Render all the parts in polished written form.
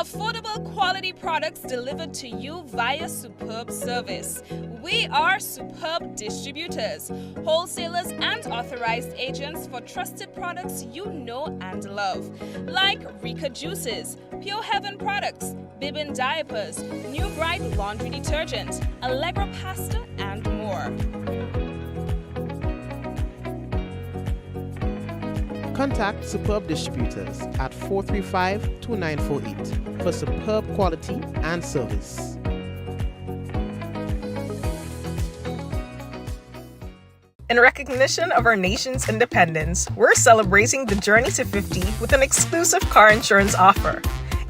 affordable quality products delivered to you via superb service. We are Superb Distributors, wholesalers and authorized agents for trusted products you know and love, like Rika Juices, Pure Heaven products, Bibbin diapers, New Bright laundry detergent, Allegra pasta, and more. Contact Superb Distributors at 435-2948 for superb quality and service. In recognition of our nation's independence, we're celebrating the journey to 50 with an exclusive car insurance offer.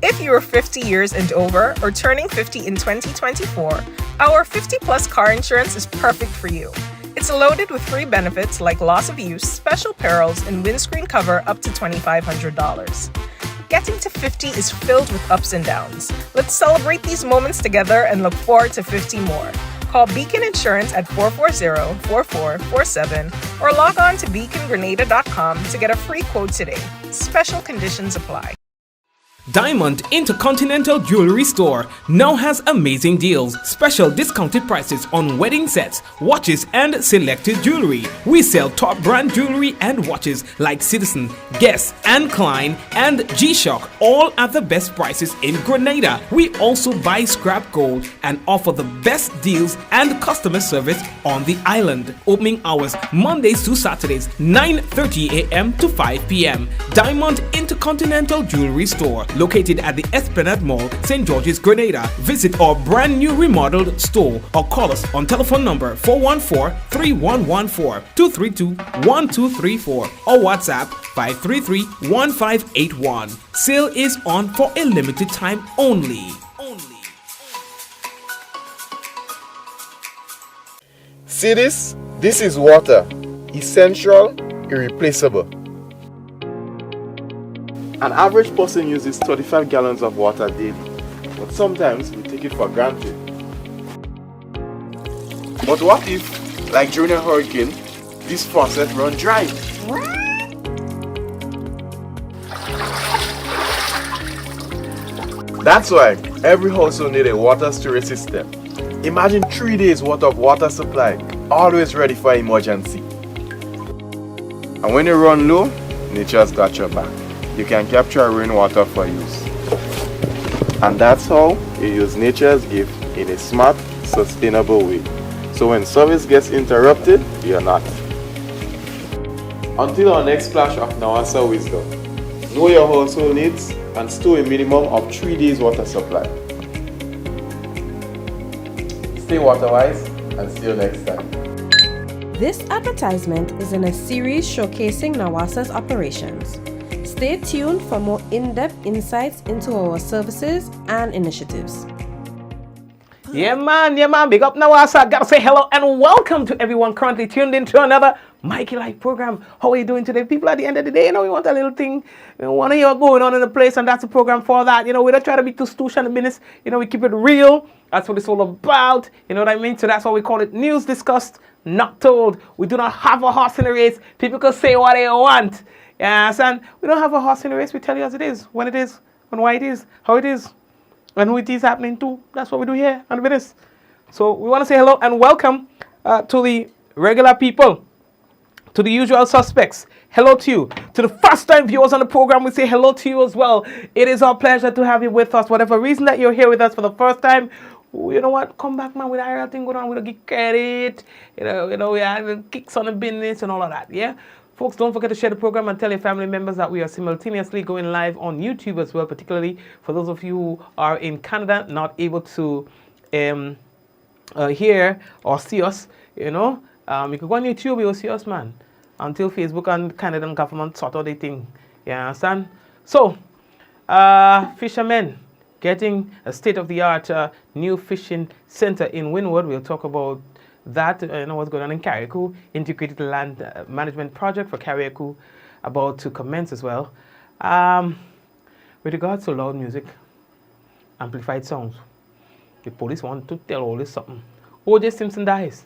If you are 50 years and over or turning 50 in 2024, our 50-plus car insurance is perfect for you. It's loaded with free benefits like loss of use, special perils, and windscreen cover up to $2,500. Getting to 50 is filled with ups and downs. Let's celebrate these moments together and look forward to 50 more. Call Beacon Insurance at 440-4447 or log on to beacongrenada.com to get a free quote today. Special conditions apply. Diamond Intercontinental Jewelry Store now has amazing deals, special discounted prices on wedding sets, watches, and selected jewelry. We sell top brand jewelry and watches like Citizen, Guess, and Klein, and G-Shock, all at the best prices in Grenada. We also buy scrap gold and offer the best deals and customer service on the island. Opening hours Mondays to Saturdays, 9:30 a.m. to 5 p.m. Diamond Intercontinental Jewelry Store, located at the Esplanade Mall, St. George's, Grenada. Visit our brand new remodeled store or call us on telephone number 414-3114, 232-1234 or WhatsApp 533-1581. Sale is on for a limited time only. See this? This is water. Essential, irreplaceable. An average person uses 35 gallons of water daily, but sometimes we take it for granted. But what if, like during a hurricane, this faucet runs dry? That's why every household needs a water storage system. Imagine 3 days worth of water supply, always ready for emergency. And when you run low, nature's got your back. You can capture rainwater for use. And that's how you use nature's gift in a smart, sustainable way. So when service gets interrupted, you're not. Until our next flash of Nawasa wisdom, know your household needs and store a minimum of 3 days water supply. Stay water wise and see you next time. This advertisement is in a series showcasing Nawasa's operations. Stay tuned for more in-depth insights into our services and initiatives. Yeah man, big up Nawasa. Gotta say hello and welcome to everyone currently tuned in to another Mikey Live program. How are you doing today? People, at the end of the day, we want a little thing. We want to hear what's going on in the place, and that's a program for that. We don't try to be too stoosh on the business. We keep it real. That's what it's all about. You know what I mean? So that's why we call it news discussed, not told. We do not have a horse in the race. People can say what they want. Yes, and we don't have a horse in the race. We tell you as it is, when it is, and why it is, how it is, and who it is happening to. That's what we do here on the business. So we want to say hello and welcome to the regular people, to the usual suspects. Hello to you. To the first-time viewers on the program, we say hello to you as well. It is our pleasure to have you with us. Whatever reason that you're here with us for the first time, you know what? Come back, man, with our thing going on. We don't get credit. We have kicks on the business and all of that. Yeah. Folks, don't forget to share the program and tell your family members that we are simultaneously going live on YouTube as well, particularly for those of you who are in Canada, not able to hear or see us, you can go on YouTube, you'll see us, man, until Facebook and Canadian government sort out their thing. You understand? So, fishermen getting a state-of-the-art new fishing center in Wynwood. We'll talk about that, what's going on in Carriacou, integrated land management project for Carriacou about to commence as well. With regards to loud music, amplified sounds, the police want to tell all this something. O.J. Simpson dies.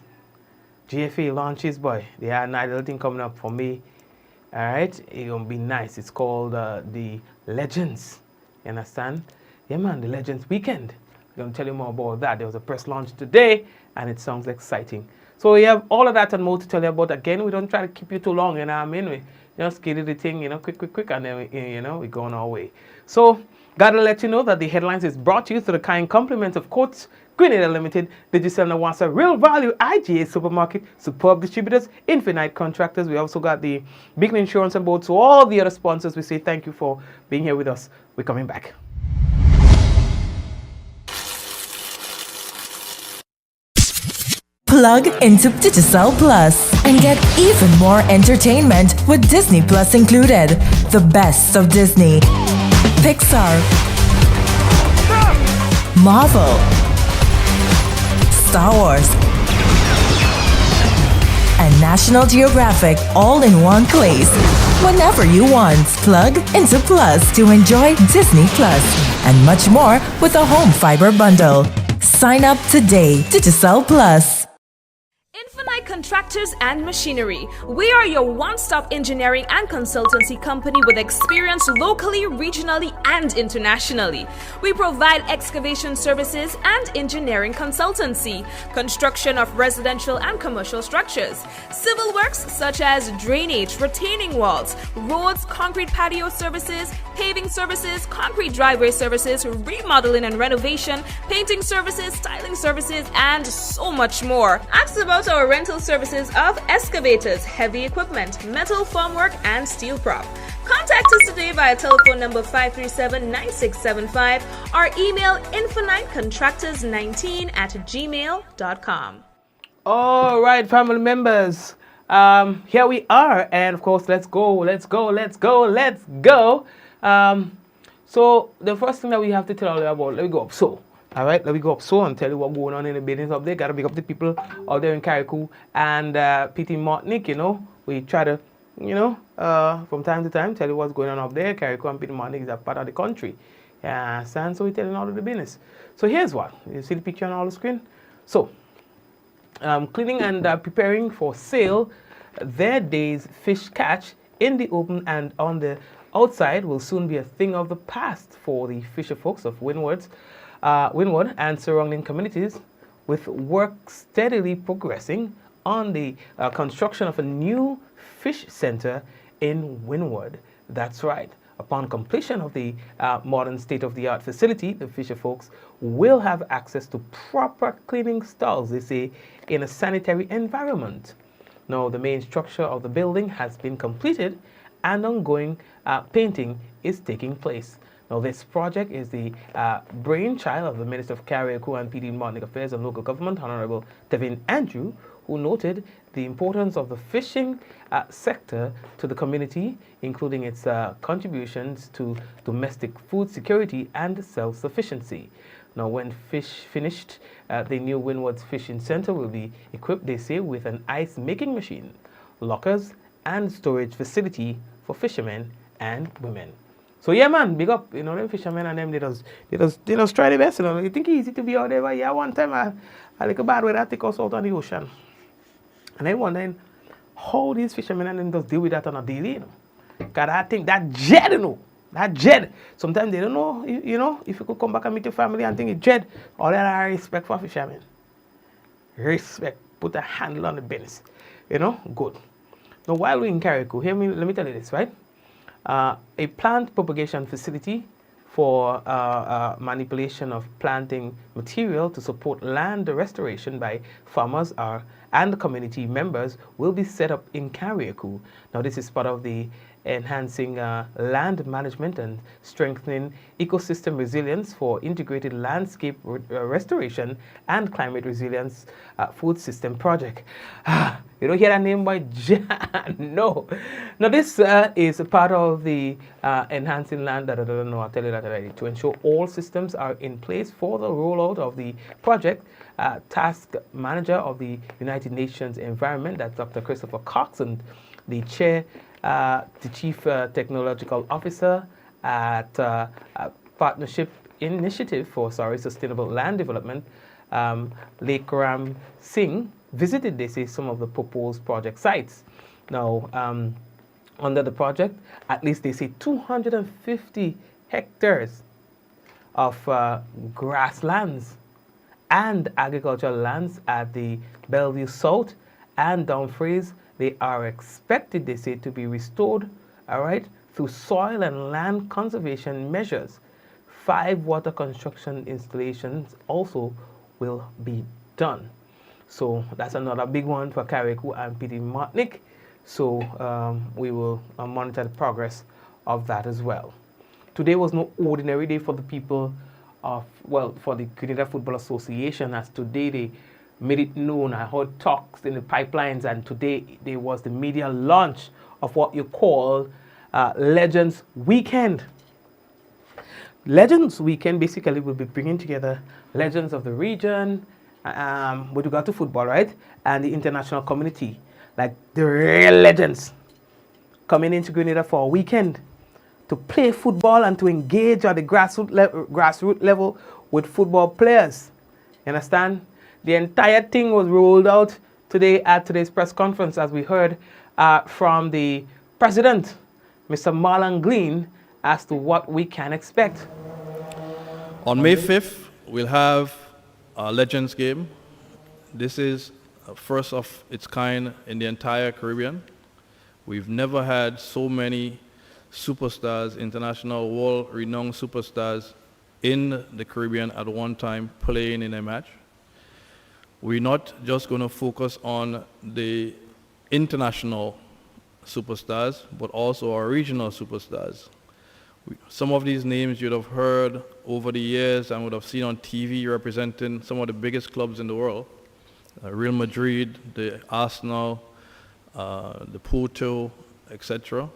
GFA launches, boy. They have a nice little thing coming up for me. All right, it's going to be nice. It's called the Legends. You understand? yeah, man, the Legends Weekend. We're going to tell you more about that. There was a press launch today, and it sounds exciting. So we have all of that and more to tell you about. Again, we don't try to keep you too long, you know what I mean? We just get the thing, you know, quick, and then, we go on our way. So, gotta let you know that the headlines is brought to you through the kind compliments of Courts, Grenada Limited, Digicel Nawasa, Real Value, IGA Supermarket, Superb Distributors, Infinite Contractors. We also got the Beacon Insurance on board. So all the other sponsors, we say thank you for being here with us. We're coming back. Plug into Digicel Plus and get even more entertainment with Disney Plus included. The best of Disney, Pixar, Marvel, Star Wars, and National Geographic all in one place. Whenever you want, plug into Plus to enjoy Disney Plus and much more with a home fiber bundle. Sign up today. Digicel Plus. Infinite Contractors and Machinery. We are your one-stop engineering and consultancy company with experience locally, regionally, and internationally. We provide excavation services and engineering consultancy, construction of residential and commercial structures, civil works such as drainage, retaining walls, roads, concrete patio services, paving services, concrete driveway services, remodeling and renovation, painting services, styling services, and so much more. Ask about our rental services of excavators, heavy equipment, metal formwork, and steel prop. Contact us today via telephone number 537-9675 or email infinitecontractors19@gmail.com. All right, family members. Here we are, and of course, let's go. So the first thing that we have to tell you about, let me go up. So, all right, let me go up so and tell you what's going on in the business up there. Gotta pick up the people out there in Carriacou and Petite, Martinique. We try to, from time to time, tell you what's going on up there. Carriacou and Petite, Martinique is a part of the country. Yeah, and so we're telling all of the business. So here's what you see the picture on all the screen. So, cleaning and preparing for sale, their day's fish catch in the open and on the outside will soon be a thing of the past for the fisher folks of Windward and surrounding communities, with work steadily progressing on the construction of a new fish center in Windward. That's right. Upon completion of the modern state-of-the-art facility, the fisher folks will have access to proper cleaning stalls, they say, in a sanitary environment. Now, the main structure of the building has been completed and ongoing painting is taking place. Now, this project is the brainchild of the Minister of Carriacou and Petite Martinique Affairs and Local Government, Honorable Tevin Andrew, who noted the importance of the fishing sector to the community, including its contributions to domestic food security and self-sufficiency. Now, when finished, the new Windward's Fishing Center will be equipped, they say, with an ice-making machine, lockers, and storage facility for fishermen and women. So yeah, man, big up, them fishermen and them, they just try their best, You think it's easy to be out there, but yeah, one time I like a bad weather, I take us out on the ocean. And I wondering how these fishermen and them just deal with that on a daily, Because I think that jet, sometimes they don't know, if you could come back and meet your family and think it's jet, all that I respect for fishermen. Respect, put a handle on the business, good. Now, while we're in Carriacou, let me tell you this, right? A plant propagation facility for manipulation of planting material to support land restoration by farmers and community members will be set up in Carriacou. Now, this is part of the enhancing land management and strengthening ecosystem resilience for integrated landscape restoration and climate resilience food system project. You don't hear that name by Jan? No. Now, this is a part of the enhancing land that I don't know, I'll tell you that already, to ensure all systems are in place for the rollout of the project. Task manager of the United Nations Environment, that's Dr. Christopher Cox, and the chair, the chief technological officer at Partnership Initiative for Sustainable Land Development, Lekram Singh, visited, they say, some of the proposed project sites. Now, under the project, at least they say 250 hectares of grasslands and agricultural lands at the Bellevue South and Dumfries. They are expected, they say, to be restored, all right, through soil and land conservation measures. 5 water construction installations also will be done. So that's another big one for Carriacou and Petite Martinique. So we will monitor the progress of that as well. Today was no ordinary day for the people of, well, for the Grenada Football Association, as today they made it known. I heard talks in the pipelines, and today there was the media launch of what you call Legends Weekend. Legends Weekend basically will be bringing together legends of the region with regard to football, right? And the international community, like the real legends coming into Grenada for a weekend to play football and to engage at the grassroots level with football players. You understand? The entire thing was rolled out today at today's press conference, as we heard from the president, Mr. Marlon Glean, as to what we can expect. On May 5th, we'll have a Legends game. This is first of its kind in the entire Caribbean. We've never had so many superstars, international world-renowned superstars in the Caribbean at one time playing in a match. We're not just going to focus on the international superstars, but also our regional superstars. Some of these names you'd have heard over the years and would have seen on TV representing some of the biggest clubs in the world. Real Madrid, the Arsenal, the Porto, etc.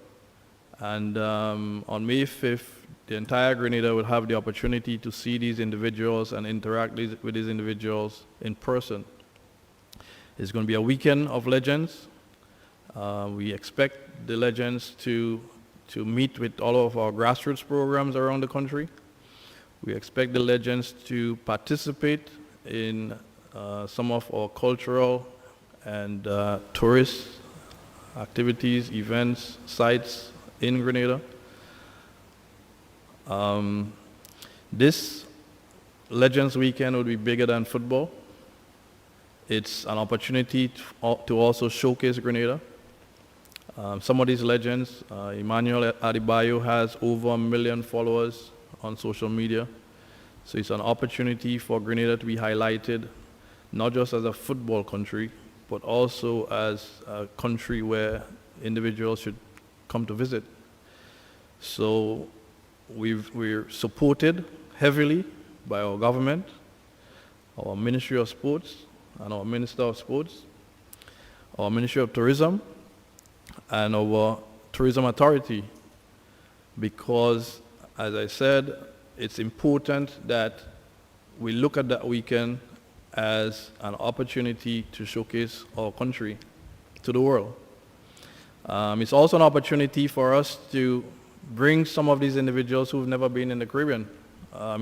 And on May 5th, the entire Grenada will have the opportunity to see these individuals and interact with these individuals in person. It's going to be a weekend of legends. We expect the legends to meet with all of our grassroots programs around the country. We expect the legends to participate in some of our cultural and tourist activities, events, sites in Grenada. This Legends Weekend will be bigger than football. It's an opportunity to also showcase Grenada. Some of these legends, Emmanuel Adebayo has over 1 million followers on social media. So it's an opportunity for Grenada to be highlighted, not just as a football country, but also as a country where individuals should come to visit. So we're supported heavily by our government, our Ministry of Sports, and our Minister of Sports, our Ministry of Tourism, and our Tourism Authority, because, as I said, it's important that we look at that weekend as an opportunity to showcase our country to the world. It's also an opportunity for us to bring some of these individuals who've never been in the Caribbean.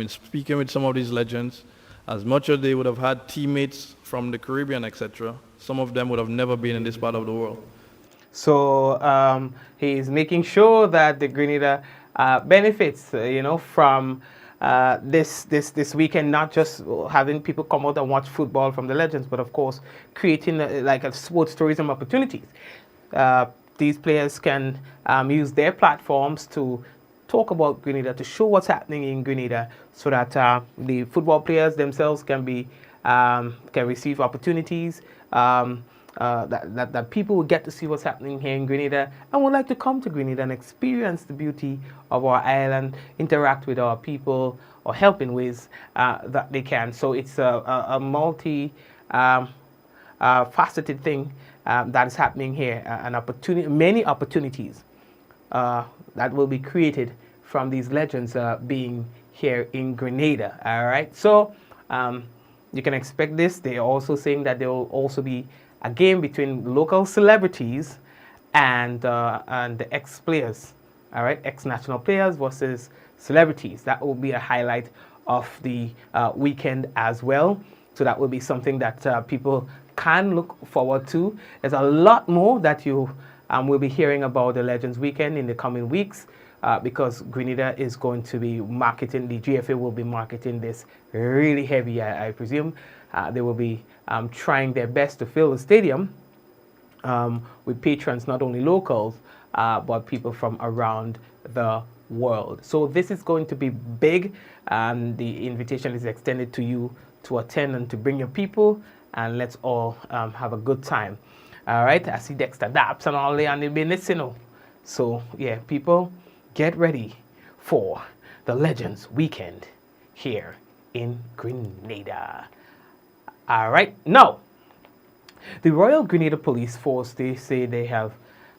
Speaking with some of these legends, as much as they would have had teammates from the Caribbean, etc., some of them would have never been in this part of the world. So he is making sure that the Grenada benefits, from this weekend, not just having people come out and watch football from the legends, but of course creating a sports tourism opportunities. These players can use their platforms to talk about Grenada, to show what's happening in Grenada, so that the football players themselves can receive opportunities. That people will get to see what's happening here in Grenada and would like to come to Grenada and experience the beauty of our island, interact with our people, or help in ways that they can. So it's a multi-faceted thing that is happening here, many opportunities that will be created from these legends being here in Grenada. All right, so you can expect this. They are also saying that there will also be a game between local celebrities and the ex-players, all right, ex-national players versus celebrities. That will be a highlight of the weekend as well. So that will be something that people can look forward to. There's a lot more that you will be hearing about the Legends Weekend in the coming weeks. because Grenada is going to be marketing, the GFA will be marketing this really heavy, I presume. They will be trying their best to fill the stadium with patrons, not only locals, but people from around the world. So this is going to be big, and the invitation is extended to you to attend and to bring your people, and let's all have a good time. All right, I see Dexter Daps and all the and they'll be listening. So yeah, people, get ready for the Legends Weekend here in Grenada. All right, now, the Royal Grenada Police Force, they say they have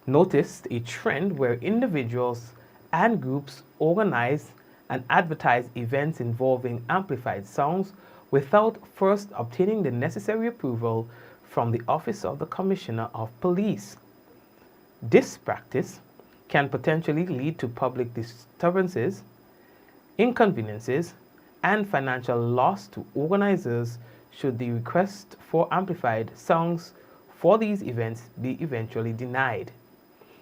noticed a trend where individuals and groups organize and advertise events involving amplified sounds without first obtaining the necessary approval from the Office of the Commissioner of Police. This practice can potentially lead to public disturbances, inconveniences, and financial loss to organizers should the request for amplified sounds for these events be eventually denied.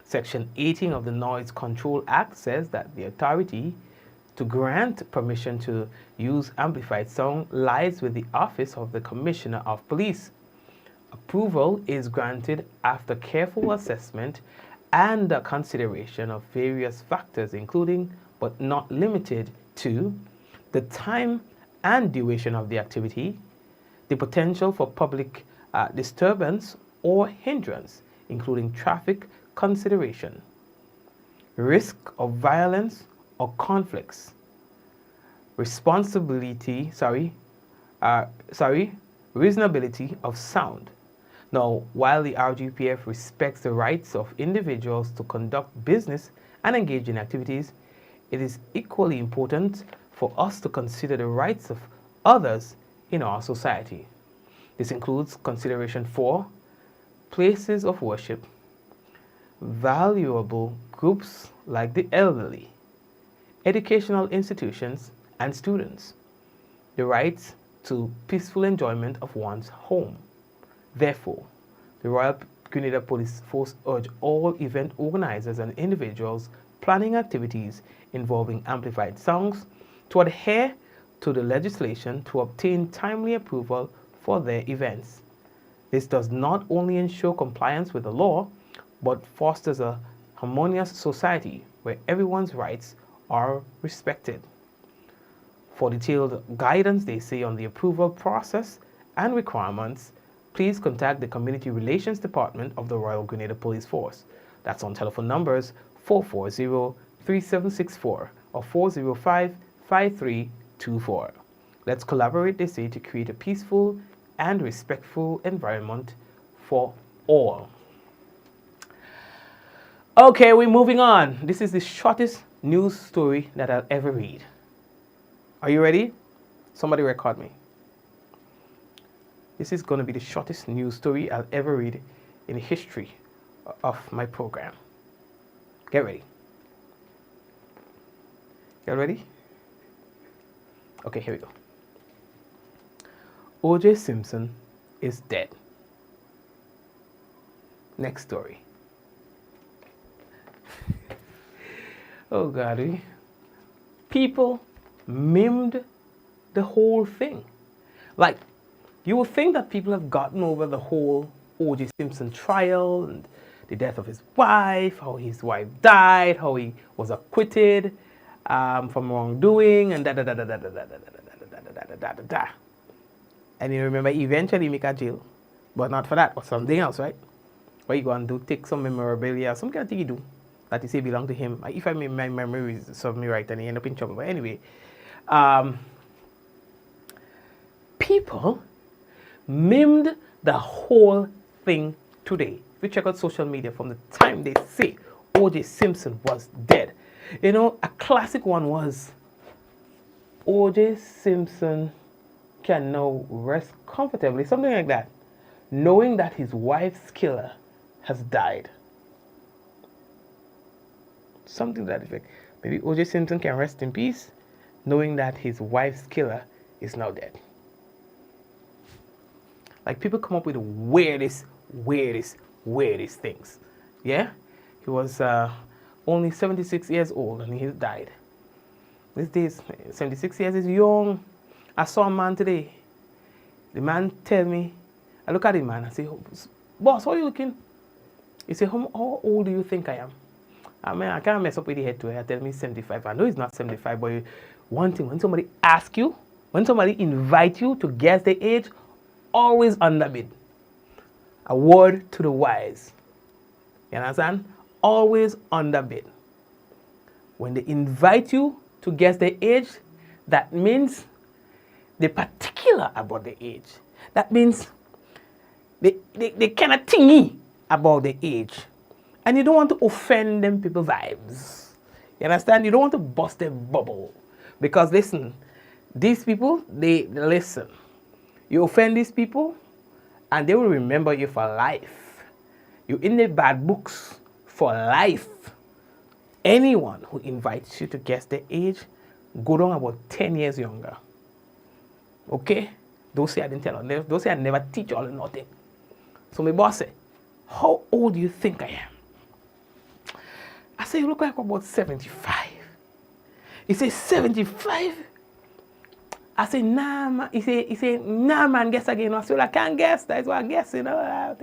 Section 18 of the Noise Control Act says that the authority to grant permission to use amplified sound lies with the Office of the Commissioner of Police. Approval is granted after careful assessment and the consideration of various factors, including but not limited to the time and duration of the activity, the potential for public disturbance or hindrance, including traffic consideration, risk of violence or conflicts, reasonability of sound. Now, while the RGPF respects the rights of individuals to conduct business and engage in activities, it is equally important for us to consider the rights of others in our society. This includes consideration for places of worship, valuable groups like the elderly, educational institutions, and students, the rights to peaceful enjoyment of one's home. Therefore, the Royal Grenada Police Force urge all event organizers and individuals planning activities involving amplified sounds to adhere to the legislation to obtain timely approval for their events. This does not only ensure compliance with the law, but fosters a harmonious society where everyone's rights are respected. For detailed guidance, they say, on the approval process and requirements, please contact the Community Relations Department of the Royal Grenada Police Force. That's on telephone numbers 440-3764 or 405-5324. Let's collaborate, they say, to create a peaceful and respectful environment for all. Okay, we're moving on. This is the shortest news story that I'll ever read. Are you ready? Somebody record me. This is going to be the shortest news story I'll ever read in the history of my program. Get ready. You ready? Okay, here we go. O.J. Simpson is dead. Next story. Oh God, people memed the whole thing. Like, you would think that people have gotten over the whole O.J. Simpson trial and the death of his wife, how his wife died, how he was acquitted from wrongdoing, and da. And you remember, eventually make a jail, but not for that, but something else, right? What you go and do, take some memorabilia, some kind of thing you do that you say belong to him. If I mean my memory serves me right, and he end up in trouble. But anyway, people memed the whole thing today. If you check out social media from the time they say O.J. Simpson was dead, you know, a classic one was O.J. Simpson can now rest comfortably, something like that, knowing that his wife's killer has died. Something to that effect. Maybe O.J. Simpson can rest in peace, knowing that his wife's killer is now dead. Like, people come up with the weirdest things. Yeah? He was only 76 years old, and he died. These days, 76 years is young. I saw a man today. The man tell me, I look at the man, I say, boss, how are you looking? He say, how old do you think I am? I mean, I can't mess up with the head to it. I tell me 75. I know he's not 75, but one thing, when somebody asks you, when somebody invite you to guess the age, always underbid. A word to the wise. You understand? Always underbid. When they invite you to guess the age, that means they're particular about the age. That means they kind of thingy about the age. And you don't want to offend them people's vibes. You understand? You don't want to bust their bubble. Because listen, these people, they listen. You offend these people, and they will remember you for life. You're in the bad books for life. Anyone who invites you to guess their age, go down about 10 years younger. Okay? Don't say I didn't tell you. Don't say I never teach you all or nothing. So my boss said, how old do you think I am? I say, you look like about 75. He said, 75? I say, nah, man. He say, nah, man, guess again. I said, well, I can't guess. That's what I guess, you know.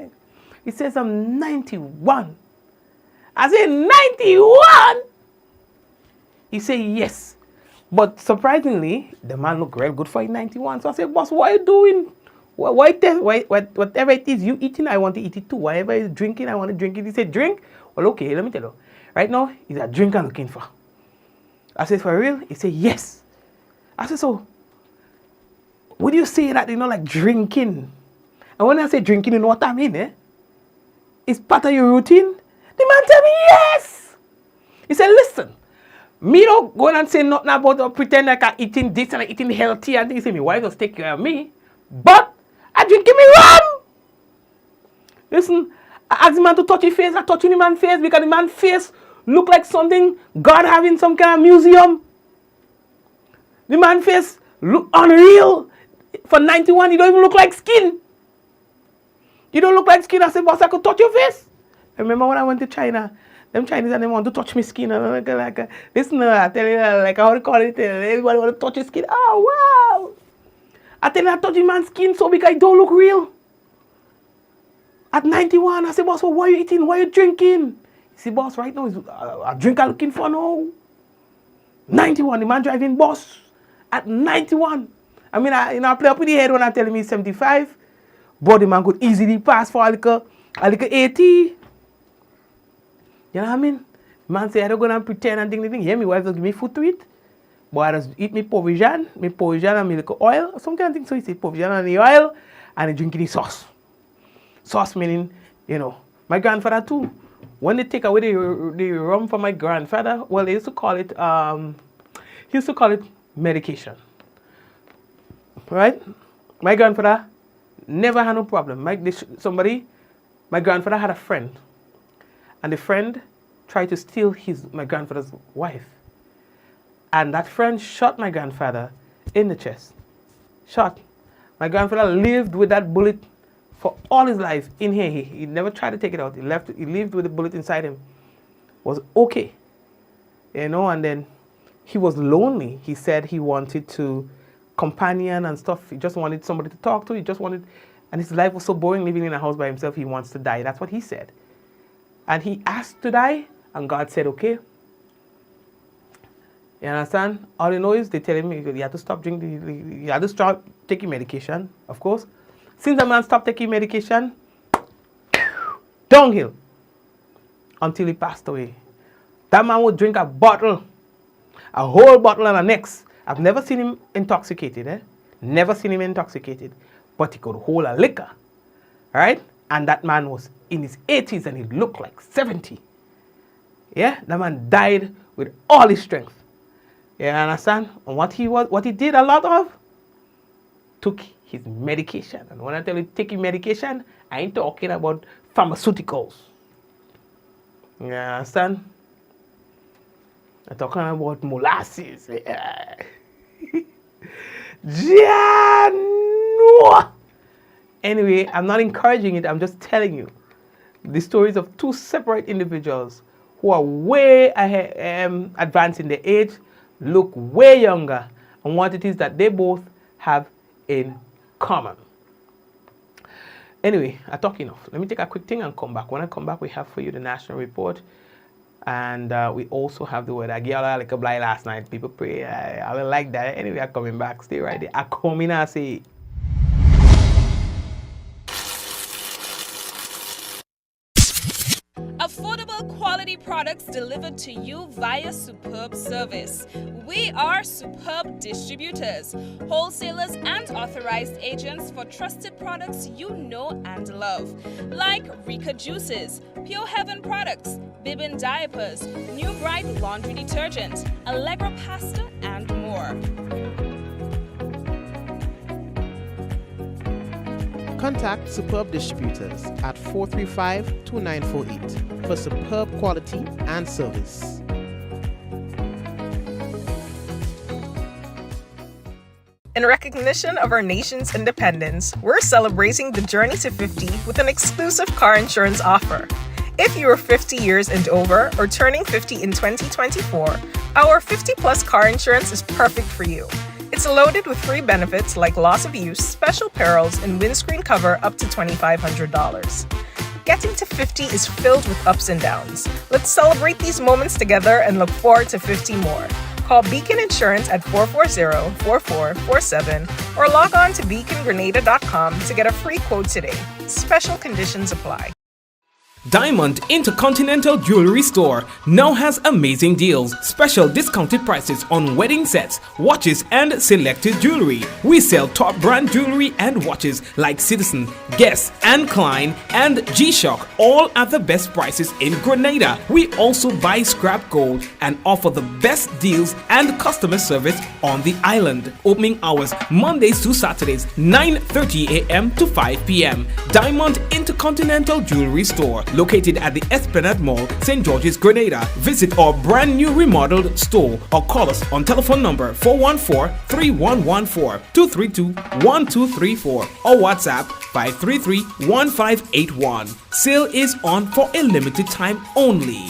He says, I'm 91. I said, 91? He said, yes. But surprisingly, the man looked real good for 91. So I said, boss, what are you doing? Whatever it is you eating, I want to eat it too. Whatever is drinking, I want to drink it. He said, drink? Well, okay, let me tell you. Right now, he's a drink I'm looking for. I said, for real? He said, yes. I said, so, would you say that, like drinking? And when I say drinking, you know what I mean, eh? It's part of your routine? The man tell me, yes. He said, listen, me don't go and say nothing about pretend like I'm eating this and I'm eating healthy and things. He say, my wife does take care of me. But I drinking me rum. Listen, I ask the man to touch his face. I touch the man's face because the man's face look like something God have in some kind of museum. The man's face look unreal. For 91, you don't even look like skin. You don't look like skin. I said, boss, I could touch your face. I remember when I went to China, them Chinese and they want to touch my skin. And listen, I tell you, like how to call it, everybody want to touch your skin. Oh, wow. I tell you, I touch the man's skin so because it don't look real. At 91, I said, boss, well, what are you eating? What are you drinking? He said, boss, right now, is a drink I'm looking for now. 91, the man driving bus at 91. I mean, I play up with the head when I tell him he's 75, but the man could easily pass for a little 80. You know what I mean? The man say, I don't go and pretend and thing. Yeah, my wife will give me food to eat, but I just eat my provision and my little oil, some kind of thing. So he say provision and the oil, and he drinking the sauce. Sauce meaning, my grandfather too. When they take away the rum from my grandfather, well, they used to call it, medication. Right? My grandfather never had no problem. My grandfather had a friend, and the friend tried to steal my grandfather's wife. And that friend shot my grandfather in the chest. Shot. My grandfather lived with that bullet for all his life in here. He never tried to take it out. He lived with the bullet inside him. Was okay. And then he was lonely. He said he wanted to companion and stuff. He just wanted somebody to talk to. And his life was so boring living in a house by himself. He wants to die. That's what he said. And he asked to die, and God said, okay. You understand? All you know is they tell him you have to stop drinking. You have to stop taking medication, of course. Since the man stopped taking medication, downhill until he passed away. That man would drink a whole bottle and a next. I've never seen him intoxicated, Never seen him intoxicated. But he could hold a liquor, right? And that man was in his 80s and he looked like 70. Yeah, that man died with all his strength. You understand? And what he did a lot of, took his medication. And when I tell you taking medication, I ain't talking about pharmaceuticals. You understand? I'm talking about molasses. Yeah. Anyway, I'm not encouraging it. I'm just telling you the stories of two separate individuals who are way ahead, advanced in their age, look way younger, and what it is that they both have in common. Anyway, I talk enough. Let me take a quick thing and come back. When I come back, we have for you the national report. And we also have the word. I gave a like a blind last night. People pray. I will like that. Anyway, I'm coming back. Stay right there. I come in and say. Affordable quality products delivered to you via Superb service. We are Superb distributors, wholesalers and authorized agents for trusted products you know and love. Like Rika Juices, Pure Heaven products, Bibin diapers, New Bright laundry detergent, Allegra pasta and more. Contact Superb Distributors at 435-2948 for superb quality and service. In recognition of our nation's independence, we're celebrating the journey to 50 with an exclusive car insurance offer. If you are 50 years and over or turning 50 in 2024, our 50-plus car insurance is perfect for you. It's loaded with free benefits like loss of use, special perils, and windscreen cover up to $2,500. Getting to 50 is filled with ups and downs. Let's celebrate these moments together and look forward to 50 more. Call Beacon Insurance at 440-4447 or log on to beacongrenada.com to get a free quote today. Special conditions apply. Diamond Intercontinental Jewelry Store now has amazing deals, special discounted prices on wedding sets, watches, and selected jewelry. We sell top brand jewelry and watches like Citizen, Guess, and Klein, and G-Shock, all at the best prices in Grenada. We also buy scrap gold and offer the best deals and customer service on the island. Opening hours Mondays to Saturdays, 9:30 a.m. to 5 p.m. Diamond Intercontinental Jewelry Store, located at the Esplanade Mall, St. George's, Grenada. Visit our brand new remodeled store or call us on telephone number 414-3114, 232-1234 or WhatsApp 533-1581. Sale is on for a limited time only.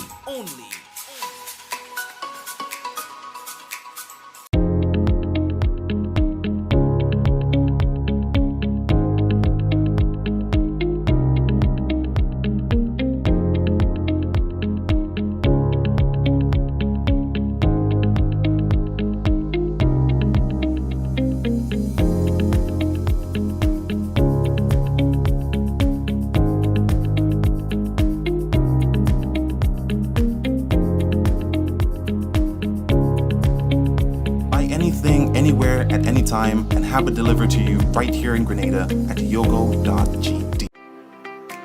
Anywhere at any time and have it delivered to you right here in Grenada at yogo.gd.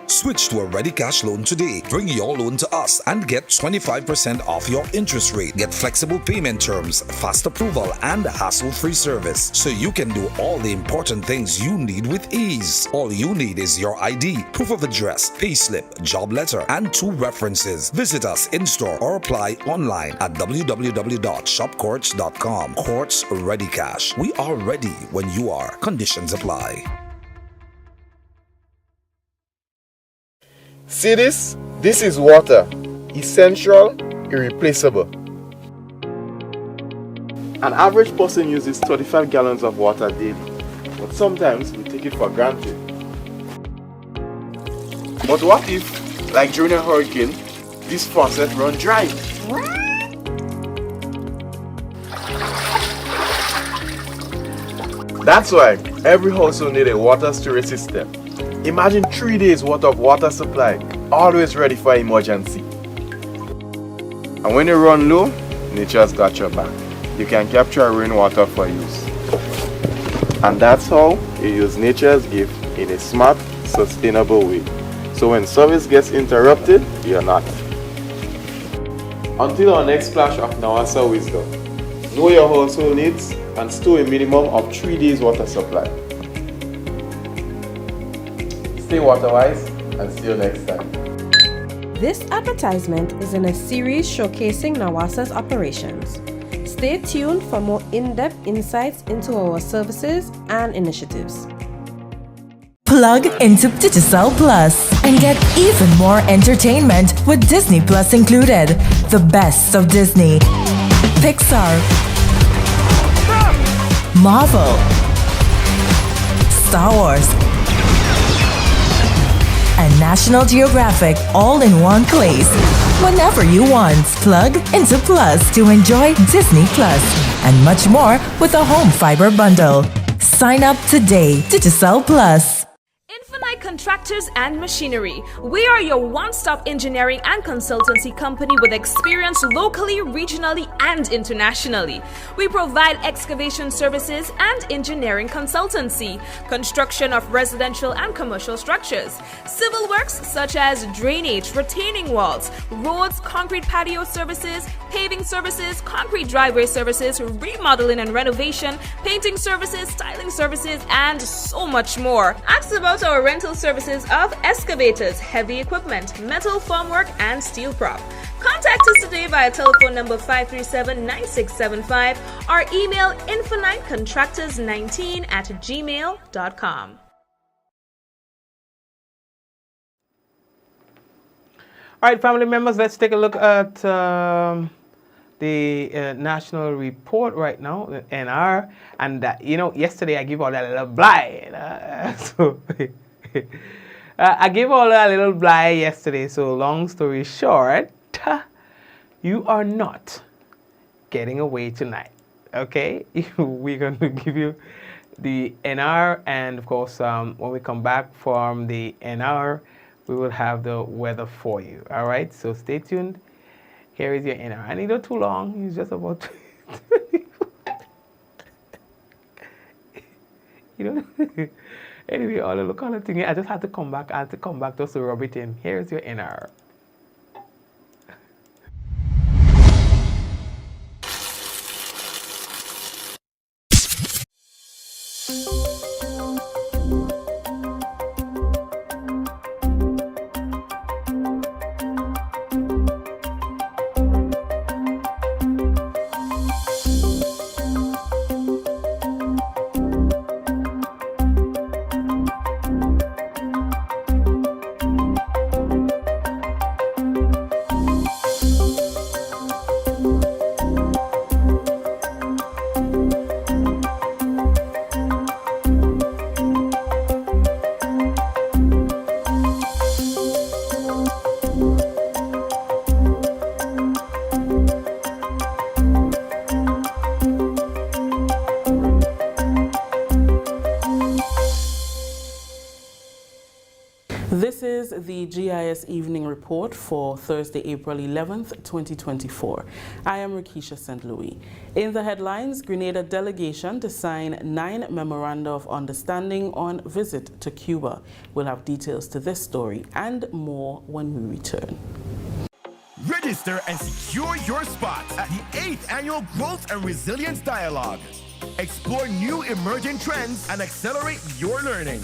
Switch to a Ready Cash loan today. Bring your loan to us and get 25% off your interest rate. Get flexible payment terms, fast approval, and hassle-free service, so you can do all the important things you need with ease. All you need is your ID, proof of address, payslip, job letter, and 2 references. Visit us in-store or apply online at www.shopcourts.com. Courts Ready Cash. We are ready when you are. Conditions apply. See this? This is water. Essential, irreplaceable. An average person uses 35 gallons of water daily, but sometimes we take it for granted. But what if, like during a hurricane, this faucet runs dry? That's why every household needs a water storage system. Imagine 3 days worth of water supply, always ready for emergency. And when you run low, nature's got your back. You can capture rainwater for use. And that's how you use nature's gift in a smart, sustainable way. So when service gets interrupted, you're not. Until our next splash of Nawasa wisdom, know your household needs and store a minimum of 3 days water supply. Stay water wise and see you next time. This advertisement is in a series showcasing Nawasa's operations. Stay tuned for more in-depth insights into our services and initiatives. Plug into Digicel Plus and get even more entertainment with Disney Plus included. The best of Disney, Pixar, Marvel, Star Wars, and National Geographic all in one place. Whenever you want, plug into Plus to enjoy Disney Plus and much more with a home fiber bundle. Sign up today. Digicel Plus. Infinite Contractors and Machinery. We are your one-stop engineering and consultancy company with experience locally, regionally, and internationally. We provide excavation services and engineering consultancy, construction of residential and commercial structures, civil works such as drainage, retaining walls, roads, concrete patio services, paving services, concrete driveway services, remodeling and renovation, painting services, styling services, and so much more. Ask about our rental services of excavators, heavy equipment, metal formwork, and steel prop. Contact us today via telephone number 537-9675 or email infinitecontractors19@gmail.com. All right, family members, let's take a look at the national report right now, the NR. And, yesterday I gave all that little blind. I gave all that little blind yesterday. So long story short, you are not getting away tonight. Okay? We're going to give you the NR. And, of course, when we come back from the NR, we will have the weather for you. All right? So stay tuned. Here is your NR. And it's not too long. It's just about... Anyway, all the color thing, I just had to come back. I had to come back just to rub it in. Here's your NR. This is the GIS Evening Report for Thursday, April 11th, 2024. I am Rikisha St. Louis. In the headlines, Grenada delegation to sign 9 Memoranda of Understanding on visit to Cuba. We'll have details to this story and more when we return. Register and secure your spot at the 8th Annual Growth and Resilience Dialogue. Explore new emerging trends and accelerate your learning.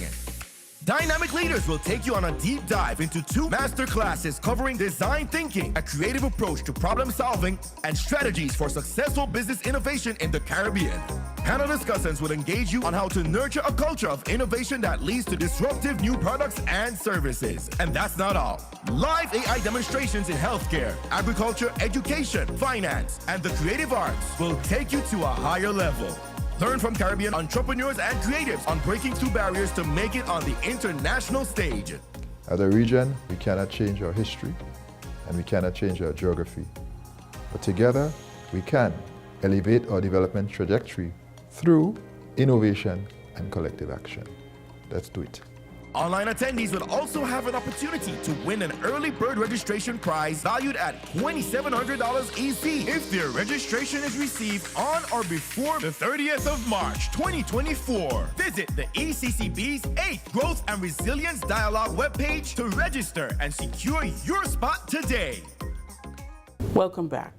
Dynamic leaders will take you on a deep dive into 2 master classes covering design thinking, a creative approach to problem solving, and strategies for successful business innovation in the Caribbean. Panel discussants will engage you on how to nurture a culture of innovation that leads to disruptive new products and services. And that's not all. Live AI demonstrations in healthcare, agriculture, education, finance, and the creative arts will take you to a higher level. Learn from Caribbean entrepreneurs and creatives on breaking through barriers to make it on the international stage. As a region, we cannot change our history and we cannot change our geography. But together, we can elevate our development trajectory through innovation and collective action. Let's do it. Online attendees will also have an opportunity to win an early bird registration prize valued at $2,700 EC if their registration is received on or before the 30th of March, 2024. Visit the ECCB's 8th Growth and Resilience Dialogue webpage to register and secure your spot today. Welcome back.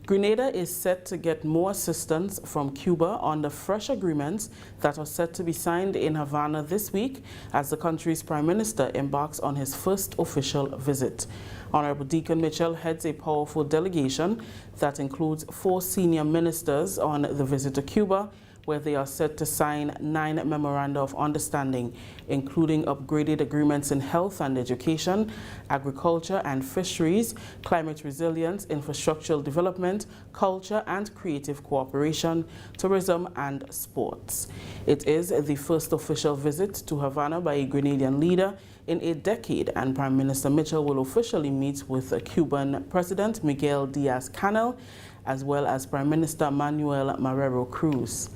Grenada is set to get more assistance from Cuba on the fresh agreements that are set to be signed in Havana this week as the country's Prime Minister embarks on his first official visit. Honorable Deacon Mitchell heads a powerful delegation that includes 4 senior ministers on the visit to Cuba, where they are set to sign 9 memoranda of understanding, including upgraded agreements in health and education, agriculture and fisheries, climate resilience, infrastructural development, culture and creative cooperation, tourism and sports. It is the first official visit to Havana by a Grenadian leader in a decade, and Prime Minister Mitchell will officially meet with Cuban President Miguel Diaz-Canel, as well as Prime Minister Manuel Marrero Cruz.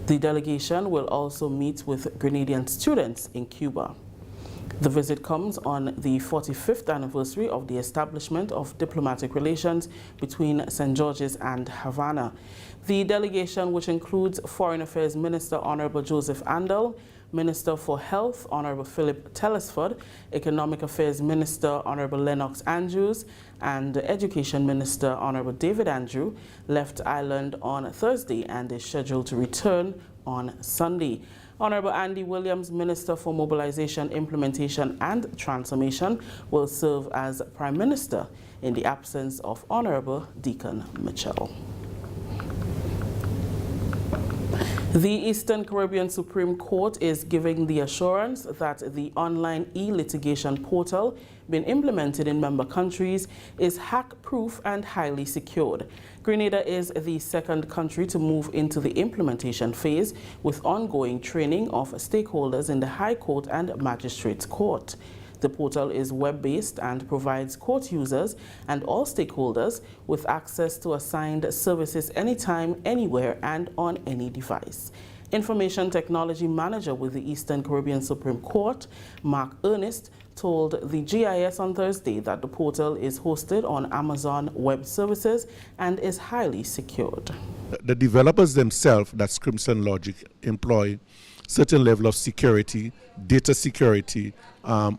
The delegation will also meet with Grenadian students in Cuba. The visit comes on the 45th anniversary of the establishment of diplomatic relations between St. George's and Havana. The delegation, which includes Foreign Affairs Minister Honorable Joseph Andel, Minister for Health Honorable Philip Telesford, Economic Affairs Minister Honorable Lennox Andrews, and Education Minister Honorable David Andrew, left Ireland on Thursday and is scheduled to return on Sunday. Honorable Andy Williams, Minister for Mobilization, Implementation and Transformation, will serve as Prime Minister in the absence of Honorable Deacon Mitchell. The Eastern Caribbean Supreme Court is giving the assurance that the online e-litigation portal being implemented in member countries is hack-proof and highly secured. Grenada is the second country to move into the implementation phase, with ongoing training of stakeholders in the High Court and Magistrates Court. The portal is web-based and provides court users and all stakeholders with access to assigned services anytime, anywhere, and on any device. Information Technology Manager with the Eastern Caribbean Supreme Court, Mark Ernest, told the GIS on Thursday that the portal is hosted on Amazon Web Services and is highly secured. The developers themselves, that's Crimson Logic, employ certain level of security, data security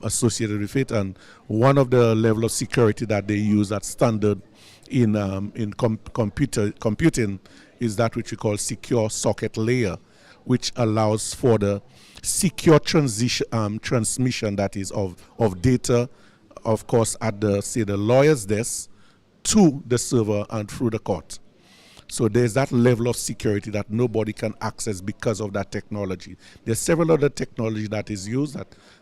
associated with it, and one of the level of security that they use as standard in computing is that which we call secure socket layer, which allows for the secure transmission, that is, of data, of course, at the, say, the lawyer's desk to the server and through the court. So there's that level of security that nobody can access because of that technology. There's several other technology that is used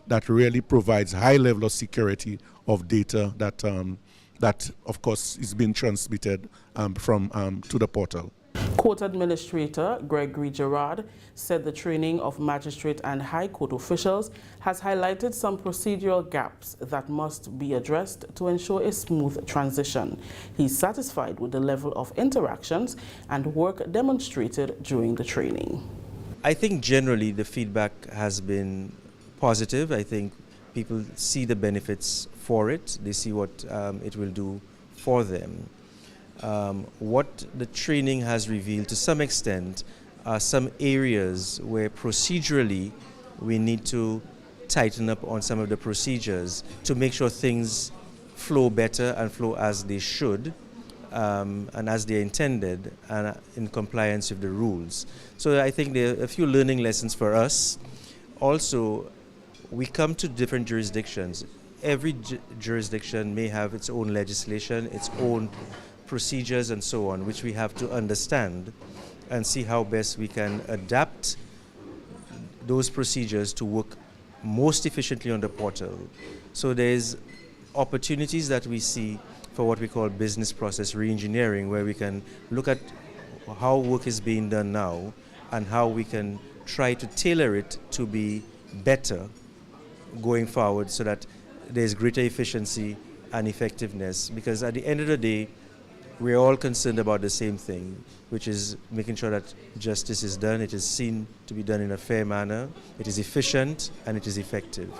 that really provides high level of security of data that of course is being transmitted to the portal. Court Administrator Gregory Gerard said the training of magistrate and high court officials has highlighted some procedural gaps that must be addressed to ensure a smooth transition. He's satisfied with the level of interactions and work demonstrated during the training. I think generally the feedback has been positive. I think people see the benefits for it. They see what it will do for them. What the training has revealed to some extent are some areas where procedurally we need to tighten up on some of the procedures to make sure things flow better and flow as they should and as they're intended and in compliance with the rules. So I think there are a few learning lessons for us. Also, we come to different jurisdictions. Every jurisdiction may have its own legislation, its own procedures and so on, which we have to understand and see how best we can adapt those procedures to work most efficiently on the portal. So there's opportunities that we see for what we call business process reengineering, where we can look at how work is being done now and how we can try to tailor it to be better going forward so that there's greater efficiency and effectiveness. Because at the end of the day, we're all concerned about the same thing, which is making sure that justice is done, it is seen to be done in a fair manner, it is efficient, and it is effective.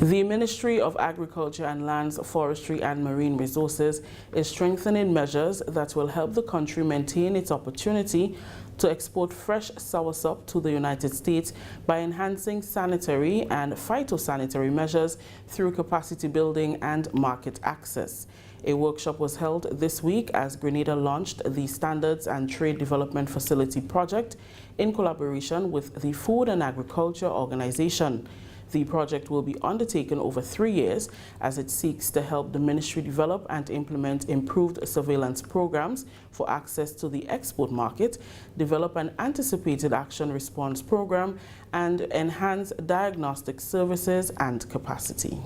The Ministry of Agriculture and Lands, Forestry and Marine Resources is strengthening measures that will help the country maintain its opportunity to export fresh soursop to the United States by enhancing sanitary and phytosanitary measures through capacity building and market access. A workshop was held this week as Grenada launched the Standards and Trade Development Facility project in collaboration with the Food and Agriculture Organization. The project will be undertaken over 3 years as it seeks to help the ministry develop and implement improved surveillance programs for access to the export market, develop an anticipated action response program, and enhance diagnostic services and capacity.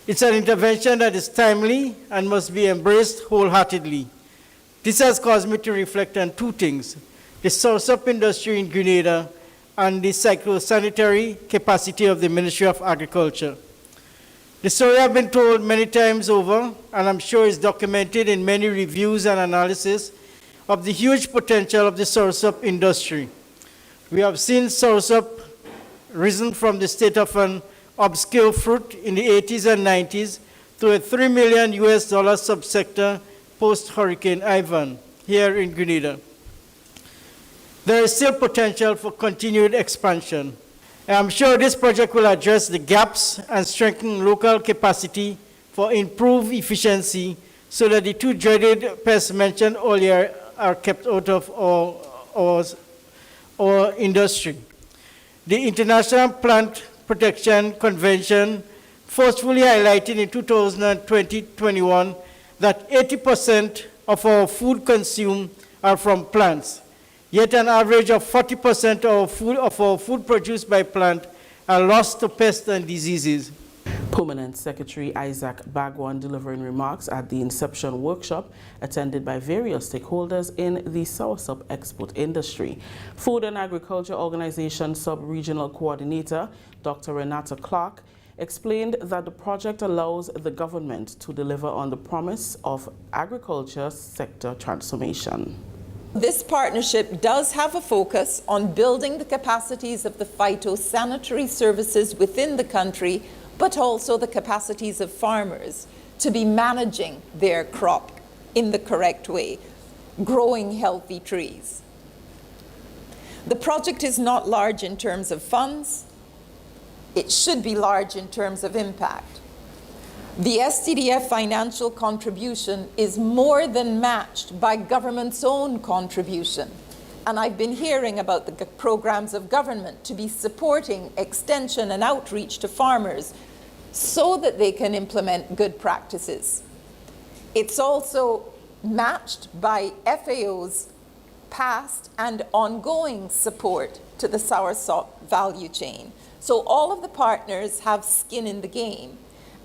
It's an intervention that is timely and must be embraced wholeheartedly. This has caused me to reflect on two things: the soursop industry in Grenada and the psychosanitary capacity of the Ministry of Agriculture. The story I've been told many times over, and I'm sure is documented in many reviews and analysis of the huge potential of the soursop industry. We have seen soursop risen from the state of an obscure fruit in the 80s and 90s to a $3 million subsector post-Hurricane Ivan here in Grenada. There is still potential for continued expansion. I'm sure this project will address the gaps and strengthen local capacity for improved efficiency so that the two dreaded pests mentioned earlier are kept out of our industry. The International Plant Protection Convention forcefully highlighted in 2020-21 that 80% of our food consumed are from plants. Yet an average of 40% of our food produced by plant are lost to pests and diseases. Permanent Secretary Isaac Bagwan delivering remarks at the Inception workshop attended by various stakeholders in the soursop export industry. Food and Agriculture Organization Sub-Regional Coordinator Dr. Renata Clark explained that the project allows the government to deliver on the promise of agriculture sector transformation. This partnership does have a focus on building the capacities of the phytosanitary services within the country, but also the capacities of farmers to be managing their crop in the correct way, growing healthy trees. The project is not large in terms of funds. It should be large in terms of impact. The STDF financial contribution is more than matched by government's own contribution. And I've been hearing about the programs of government to be supporting extension and outreach to farmers so that they can implement good practices. It's also matched by FAO's past and ongoing support to the soursop value chain. So all of the partners have skin in the game,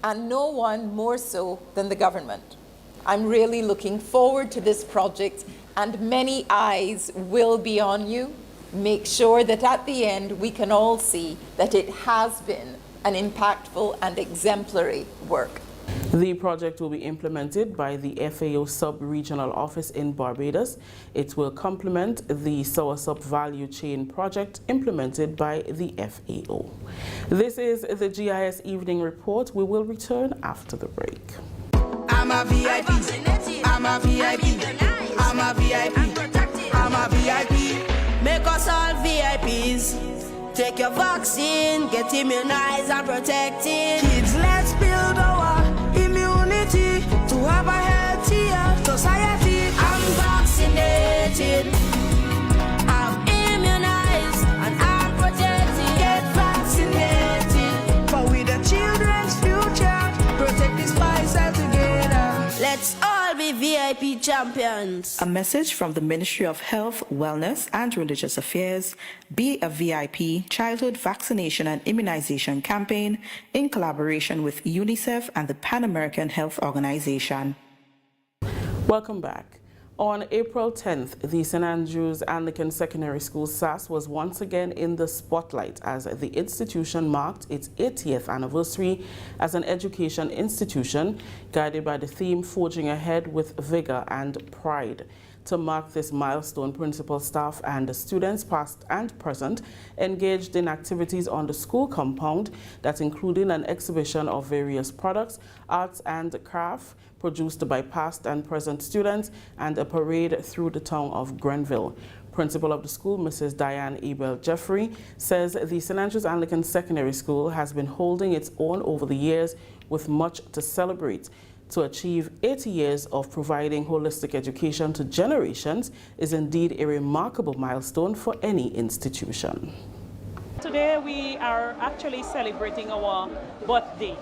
and no one more so than the government. I'm really looking forward to this project, and many eyes will be on you. Make sure that at the end we can all see that it has been an impactful and exemplary work. The project will be implemented by the FAO Sub-Regional Office in Barbados. It will complement the soursop value chain project implemented by the FAO. This is the GIS Evening Report. We will return after the break. I'm a VIP. I'm a VIP. I'm a VIP. I'm a VIP. Make us all VIPs. Take your vaccine, get immunized and protected. Kids, let's build our immunity to have a healthier society. I'm vaccinated, I'm immunized, and I'm protected. Get vaccinated, for we the children's future. Protect this fight together. Let's all be VIP champions. A message from the Ministry of Health, Wellness and Religious Affairs, Be a VIP Childhood Vaccination and Immunization Campaign in collaboration with UNICEF and the Pan American Health Organization. Welcome back. On April 10th, the St. Andrews Anglican Secondary School SAS was once again in the spotlight as the institution marked its 80th anniversary as an education institution, guided by the theme Forging Ahead with Vigor and Pride. To mark this milestone, principal, staff, and students, past and present, engaged in activities on the school compound that included an exhibition of various products, arts and craft produced by past and present students, and a parade through the town of Grenville. Principal of the school, Mrs. Diane Abel Jeffrey, says the St. Andrews Anglican Secondary School has been holding its own over the years with much to celebrate. To achieve 80 years of providing holistic education to generations is indeed a remarkable milestone for any institution. Today we are actually celebrating our birthday.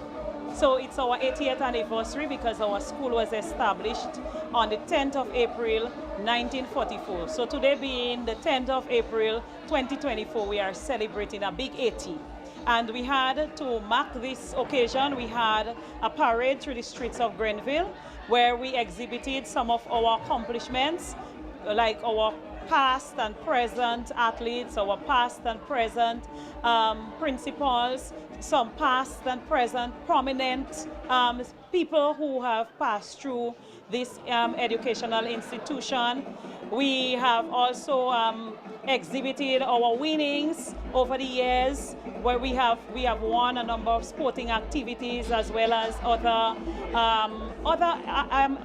So it's our 80th anniversary because our school was established on the 10th of April 1944. So today being the 10th of April 2024, we are celebrating a big 80. And we had, to mark this occasion, we had a parade through the streets of Grenville where we exhibited some of our accomplishments, like our past and present athletes, our past and present principals, some past and present prominent people who have passed through this educational institution. We have also exhibited our winnings over the years, where we have won a number of sporting activities as well as other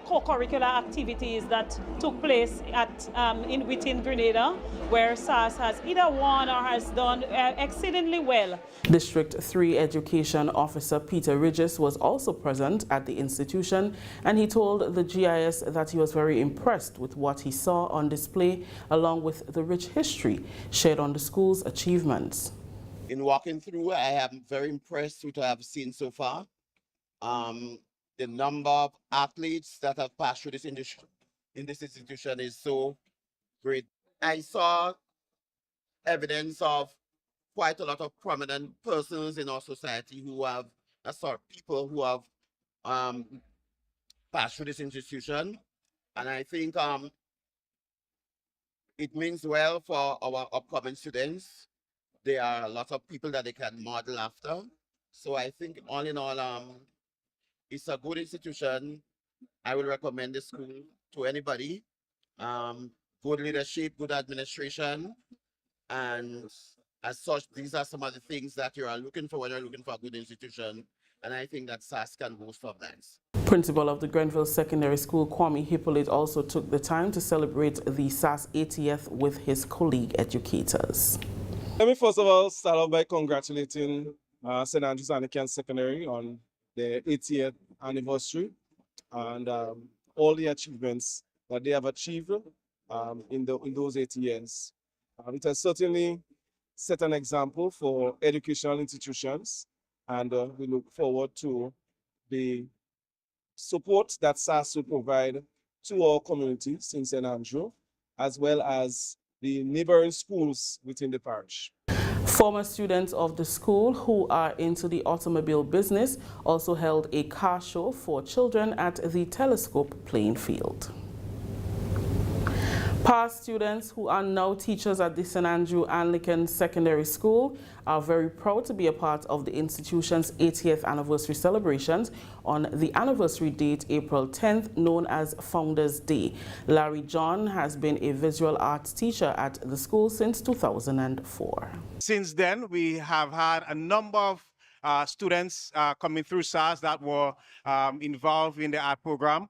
co-curricular activities that took place within Grenada, where SAS has either won or has done exceedingly well. District 3 Education Officer Peter Ridges was also present at the institution, and he told the GIS that he was very impressed with what he saw on display, along with the rich history shared on the school's achievements. In walking through, I am very impressed with what I have seen so far. The number of athletes that have passed through this institution is so great. I saw evidence of quite a lot of prominent persons in our society who have, people who have passed through this institution. And I think it means well for our upcoming students. There are a lot of people that they can model after. So I think all in all, it's a good institution. I will recommend this school to anybody. Good leadership, good administration, and as such, these are some of the things that you are looking for when you're looking for a good institution, and I think that SAS can boast of that. Principal of the Grenville Secondary School, Kwame Hippolyte, also took the time to celebrate the SAS 80th with his colleague educators. Let me first of all start off by congratulating St. Andrews Anglican Secondary on their 80th anniversary and all the achievements that they have achieved in those 80 years. It has certainly set an example for educational institutions, and we look forward to the support that SAS will provide to our communities in St. Andrew, as well as the neighboring schools within the parish. Former students of the school who are into the automobile business also held a car show for children at the Telescope playing field. Past students who are now teachers at the St. Andrew Anglican Secondary School are very proud to be a part of the institution's 80th anniversary celebrations on the anniversary date, April 10th, known as Founders Day. Larry John has been a visual arts teacher at the school since 2004. Since then, we have had a number of students coming through SAS that were involved in the art program.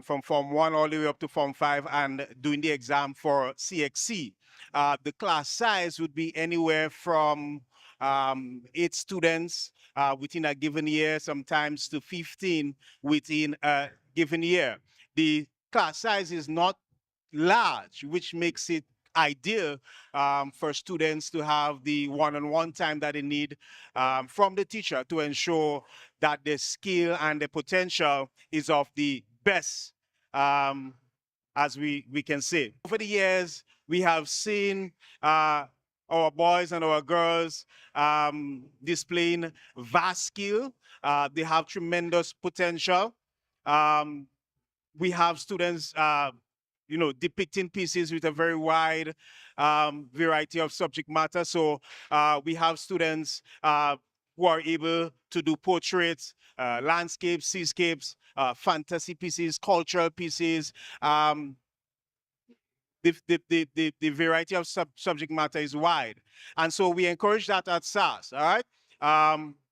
From Form 1 all the way up to Form 5 and doing the exam for CXC. The class size would be anywhere from 8 students within a given year, sometimes to 15 within a given year. The class size is not large, which makes it ideal for students to have the one-on-one time that they need from the teacher to ensure that the skill and the potential is of the best, as we can say. Over the years, we have seen our boys and our girls displaying vast skill. They have tremendous potential. We have students depicting pieces with a very wide variety of subject matter. So we have students who are able to do portraits, landscapes, seascapes, fantasy pieces, cultural pieces. The variety of subject matter is wide. And so we encourage that at SAS, all right?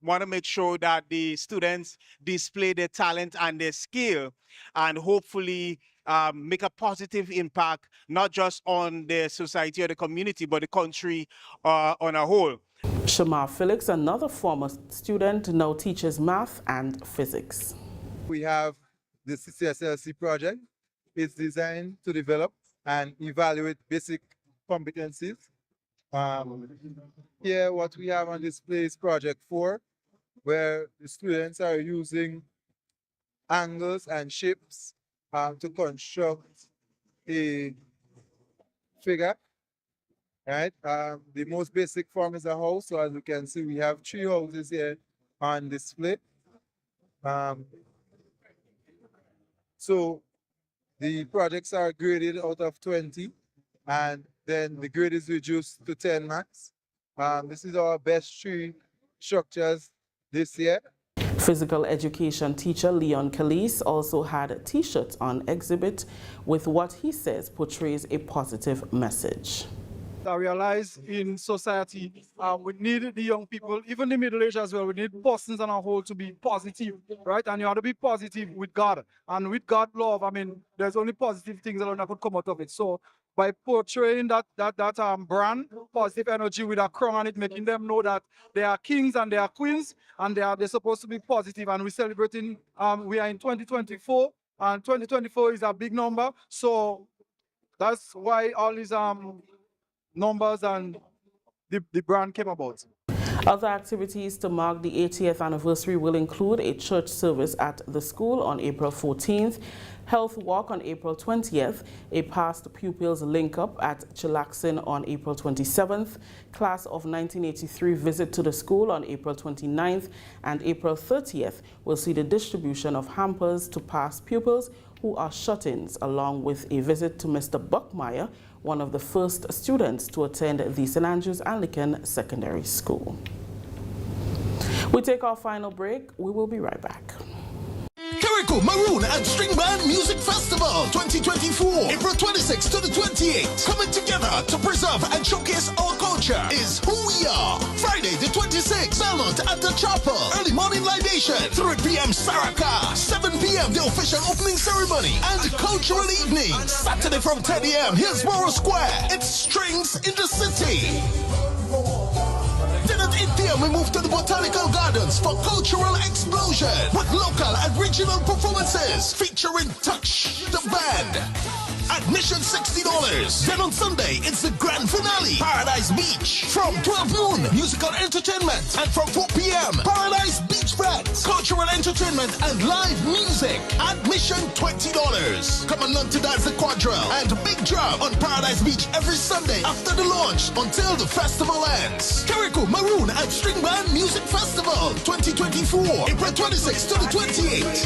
Want to make sure that the students display their talent and their skill and hopefully make a positive impact, not just on the society or the community, but the country on a whole. Shamar Felix, another former student, now teaches math and physics. We have the CCSLC project. It's designed to develop and evaluate basic competencies Here, what we have on display is Project 4, where the students are using angles and shapes to construct a figure, right? The most basic form is a house. So as you can see, we have 3 houses here on display. So the projects are graded out of 20, and then the grade is reduced to 10 max. This is our best 3 structures this year. Physical education teacher Leon Calise also had T-shirts on exhibit with what he says portrays a positive message. I realize in society, we need the young people, even the middle-aged as well, we need persons on a whole to be positive, right? And you have to be positive with God. And with God love, I mean, there's only positive things that could come out of it. So by portraying that brand, positive energy with a crown on it, making them know that they are kings and they are queens, and they're supposed to be positive. And we're celebrating, we are in 2024, and 2024 is a big number. So that's why all these numbers and the brand came about. Other activities to mark the 80th anniversary will include a church service at the school on April 14th, health walk on April 20th, a past pupils link-up at Chilaxin on April 27th, class of 1983 visit to the school on April 29th, and April 30th will see the distribution of hampers to past pupils who are shut-ins, along with a visit to Mr. Buckmeyer, one of the first students to attend the St. Andrews Anglican Secondary School. We take our final break. We will be right back. Carriacou Maroon and String Band Music Festival 2024, April 26th to the 28th. Coming together to preserve and showcase our culture is who we are. Friday the 26th, Belmont at the Chapel. Early morning libation, 3 p.m. Saraka, 7 p.m. the official opening ceremony and cultural evening. Saturday from 10 a.m. Hillsborough Square. It's Strings in the City. Then at 8 p.m. we move to the Botanical Gardens for cultural explosion with local and regional performances featuring Touch the Band. Admission $60. Then on Sunday, it's the grand finale, Paradise Beach. From 12 noon, musical entertainment. And from 4 p.m., Paradise Beach Bands, cultural entertainment and live music. Admission $20. Come and learn to dance the quadrille and big drum on Paradise Beach every Sunday after the launch until the festival ends. Carriacou Maroon and String Band Music Festival 2024, April 26th to the 28th.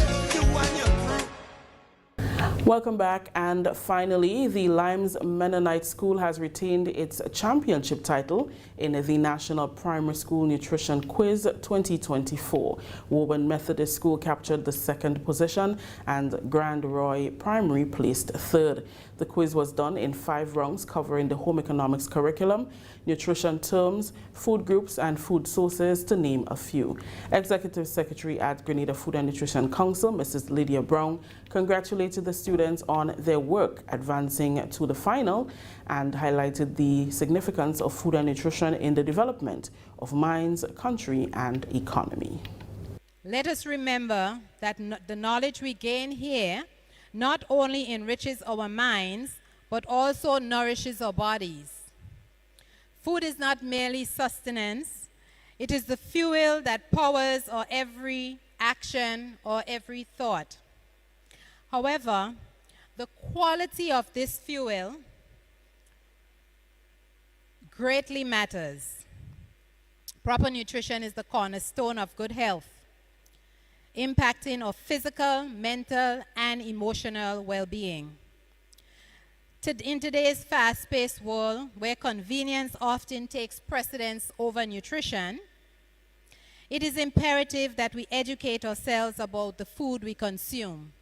Welcome back, and finally, the Limes Mennonite School has retained its championship title in the National Primary School Nutrition Quiz 2024. Woburn Methodist School captured the 2nd position and Grand Roy Primary placed 3rd. The quiz was done in 5 rounds covering the home economics curriculum, nutrition terms, food groups, and food sources, to name a few. Executive Secretary at Grenada Food and Nutrition Council, Mrs. Lydia Brown, congratulated the students on their work advancing to the final and highlighted the significance of food and nutrition in the development of minds, country, and economy. Let us remember that the knowledge we gain here not only enriches our minds, but also nourishes our bodies. Food is not merely sustenance, it is the fuel that powers our every action or every thought. However, the quality of this fuel greatly matters. Proper nutrition is the cornerstone of good health, impacting our physical, mental, and emotional well-being. In today's fast-paced world, where convenience often takes precedence over nutrition, it is imperative that we educate ourselves about the food we consume.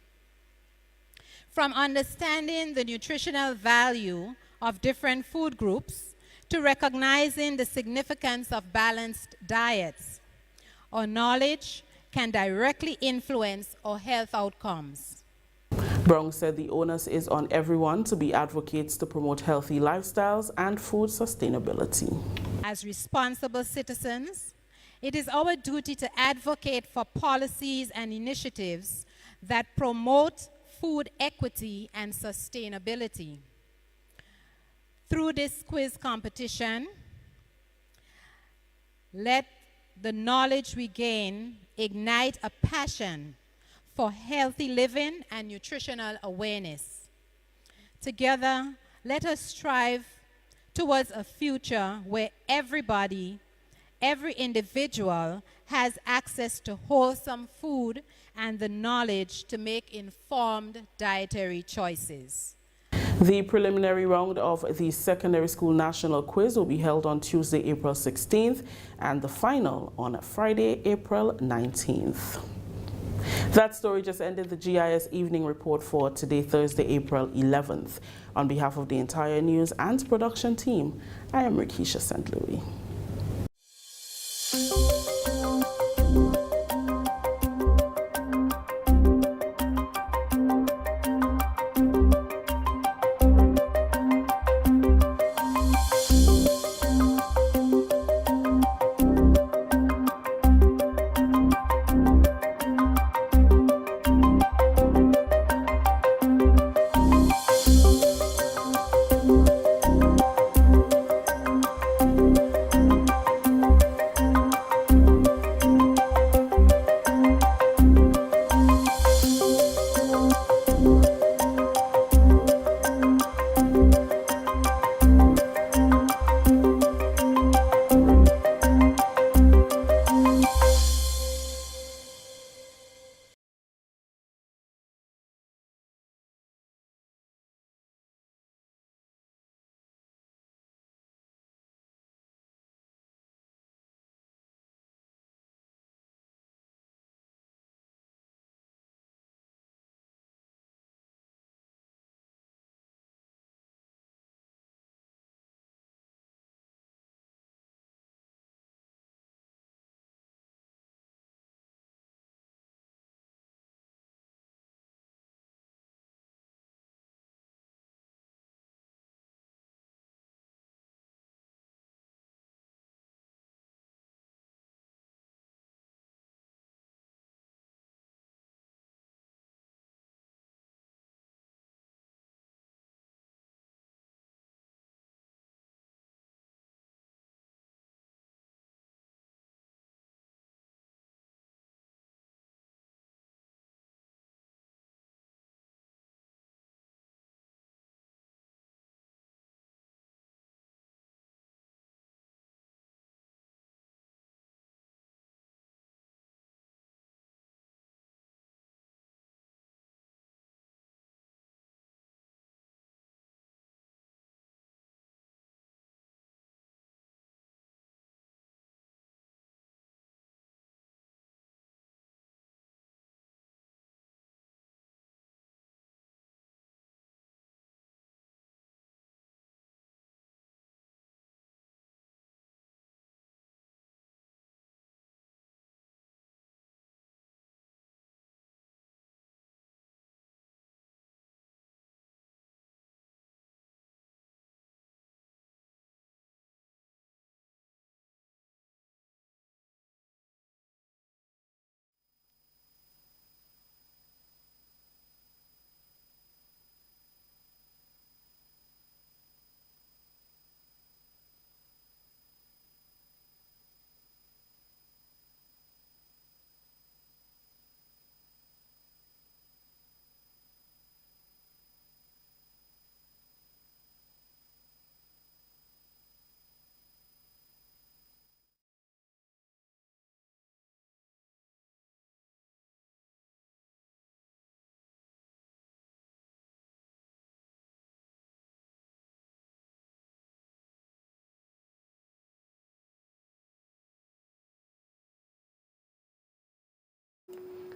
From understanding the nutritional value of different food groups to recognizing the significance of balanced diets, our knowledge can directly influence our health outcomes. Brown said the onus is on everyone to be advocates to promote healthy lifestyles and food sustainability. As responsible citizens, it is our duty to advocate for policies and initiatives that promote food equity and sustainability. Through this quiz competition, Let the knowledge we gain ignite a passion for healthy living and nutritional awareness. Together, let us strive towards a future where everybody, every individual has access to wholesome food and the knowledge to make informed dietary choices. The preliminary round of the Secondary School National Quiz will be held on Tuesday, April 16th, and the final on Friday, April 19th. That story just ended the GIS Evening Report for today, Thursday, April 11th. On behalf of the entire news and production team, I am Rikisha St. Louis.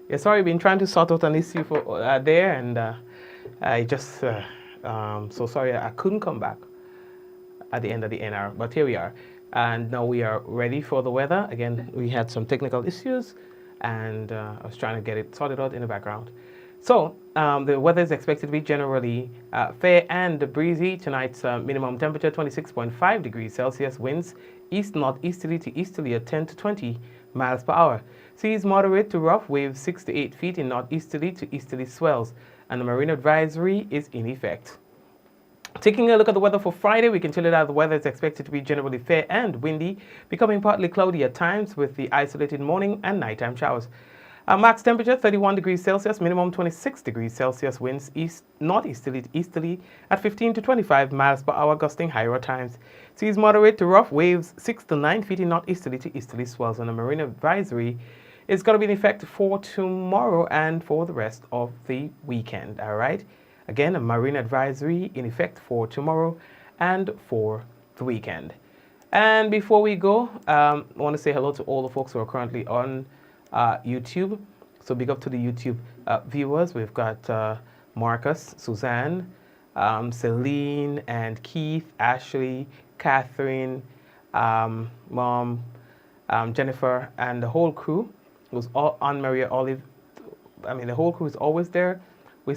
Yeah, sorry, been trying to sort out an issue for there, and I just so sorry I couldn't come back at the end of the NR, but here we are, and now we are ready for the weather. Again, we had some technical issues, and I was trying to get it sorted out in the background. So the weather is expected to be generally fair and breezy. Tonight's minimum temperature 26.5 degrees Celsius, winds east-northeasterly to easterly at 10 to 20 miles per hour. Seas moderate to rough, waves 6 to 8 feet in northeasterly to easterly swells, and the marine advisory is in effect. Taking a look at the weather for Friday, we can tell you that the weather is expected to be generally fair and windy, becoming partly cloudy at times with the isolated morning and nighttime showers. Max temperature 31 degrees Celsius, minimum 26 degrees Celsius, winds northeasterly to easterly at 15 to 25 miles per hour, gusting higher at times. Seas moderate to rough, waves 6 to 9 feet in northeasterly to easterly swells, and a marine advisory is going to be in effect for tomorrow and for the rest of the weekend. All right. Again, a marine advisory in effect for tomorrow and for the weekend. And before we go, I want to say hello to all the folks who are currently on YouTube. So big up to the YouTube viewers. We've got Marcus, Suzanne, Celine, and Keith, Ashley, Catherine, Mom, Jennifer, and the whole crew. It was all on Maria Olive. I mean, the whole crew is always there. We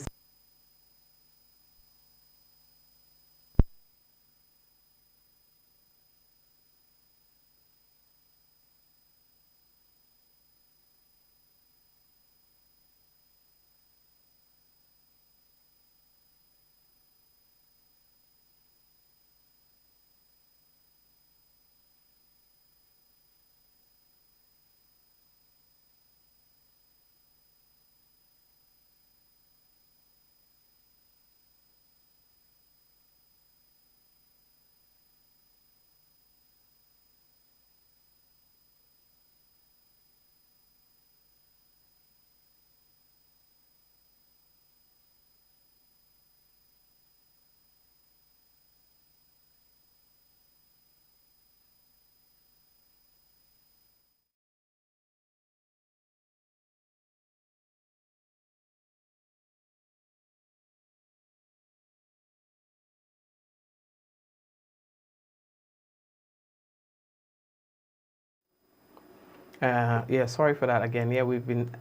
yeah, sorry for that again. Yeah,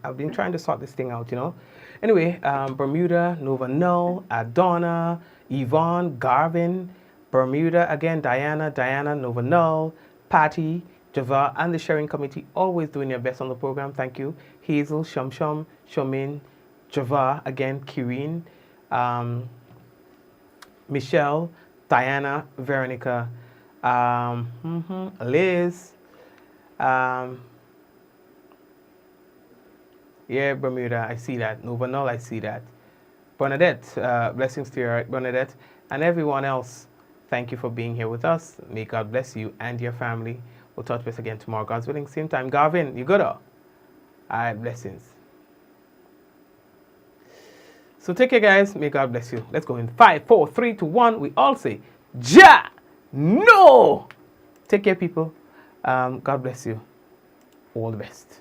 I've been trying to sort this thing out, you know. Anyway, Bermuda, Nova Null, Adonna, Yvonne, Garvin, Bermuda again, Diana, Nova Null, Patty, Java, and the sharing committee, always doing your best on the program. Thank you. Hazel, Shum, Shomin, Java, again, Kirin, Michelle, Diana, Veronica, Liz, yeah, Bermuda, I see that. Nova Null, I see that. Bernadette, blessings to you, Bernadette. And everyone else, thank you for being here with us. May God bless you and your family. We'll touch base again tomorrow, God's willing. Same time. Garvin, you good? All right, blessings. So take care, guys. May God bless you. Let's go in 5, 4, 3, 2, 1. We all say, Ja! No! Take care, people. God bless you. All the best.